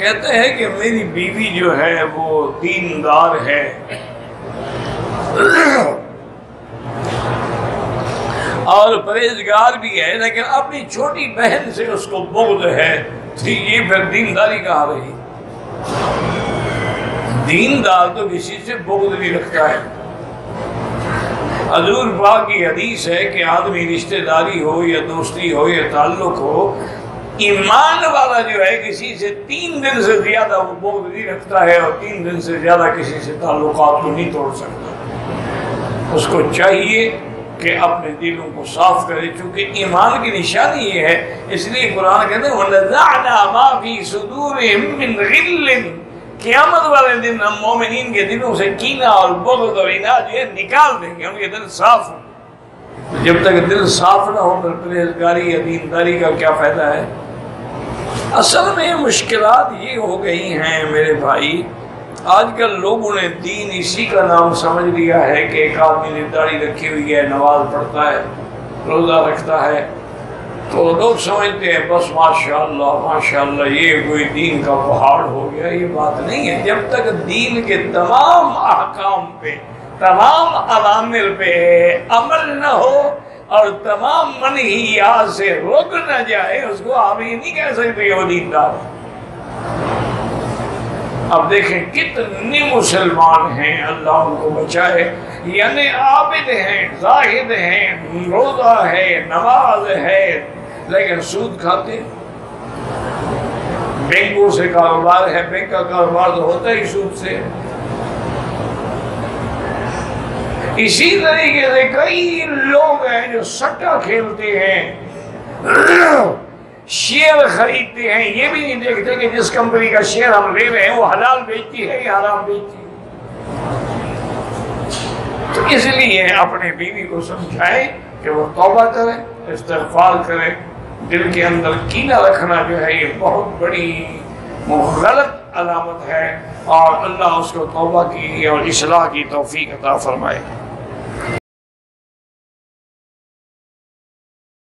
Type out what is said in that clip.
کہتے ہیں کہ میری بیوی جو ہے وہ دیندار ہے اور پرہیزگار بھی ہے، لیکن اپنی چھوٹی بہن سے اس کو بغض ہے، تو یہ پھر دینداری کہاں رہی؟ دیندار تو کسی سے بغض نہیں رکھتا ہے۔ حضور پاک کی حدیث ہے کہ آدمی رشتہ داری ہو یا دوستی ہو یا تعلق ہو، ایمان والا جو ہے کسی سے 3 دن سے زیادہ وہ بغض نہیں رکھتا ہے، اور 3 دن سے زیادہ کسی سے تعلقات کو نہیں توڑ سکتا۔ اس کو چاہیے کہ اپنے دلوں کو صاف کرے، چونکہ ایمان کی نشانی یہ ہے۔ اس لیے قرآن کہتے ہیں وَنَزَعْنَا مَا فِي صُدُورِهِم مِّن غِلٍّ، قیامت والے دن ہم مومنین کے دلوں سے کینہ اور بغض اور عناد یہ نکال دیں گے، ان کے دل صاف ہوں۔ جب تک دل صاف نہ ہو پھر پرہیزگاری یا دینداری کا کیا فائدہ ہے؟ اصل میں مشکلات یہ ہو گئی ہیں میرے بھائی، آج کل لوگوں نے دین اسی کا نام سمجھ لیا ہے کہ ایک آدمی نے داڑھی رکھی ہوئی ہے، نماز پڑھتا ہے، روزہ رکھتا ہے، تو لوگ سمجھتے ہیں بس ماشاءاللہ یہ کوئی دین کا پہاڑ ہو گیا۔ یہ بات نہیں ہے۔ جب تک دین کے تمام احکام پہ، تمام اوامر پہ عمل نہ ہو اور تمام منہیات سے رک نہ جائے، اس کو آپ یہ نہیں کہہ سکتے وہ دیندار۔ اب دیکھیں کتنے مسلمان ہیں، اللہ ان کو بچائے، یعنی عابد ہیں، زاہد ہیں، روزہ ہے، نماز ہے، لیکن سود کھاتے ہیں۔ بینکوں سے کاروبار ہے، بینک کا کاروبار تو ہوتا ہی سود سے۔ اسی طریقے سے کئی لوگ ہیں جو سٹا کھیلتے ہیں، شیئر خریدتے ہیں، یہ بھی نہیں دیکھتے کہ جس کمپنی کا شیئر ہم لے رہے ہیں وہ حلال بیچتی ہے یا حرام بیچتی ہے۔ تو اس لیے اپنے بیوی کو سمجھائیں کہ وہ توبہ کرے، استغفار کرے۔ دل کے اندر کینہ رکھنا جو ہے یہ بہت بڑی غلط علامت ہے، اور اللہ اس کو توبہ کی اور اصلاح کی توفیق عطا فرمائے۔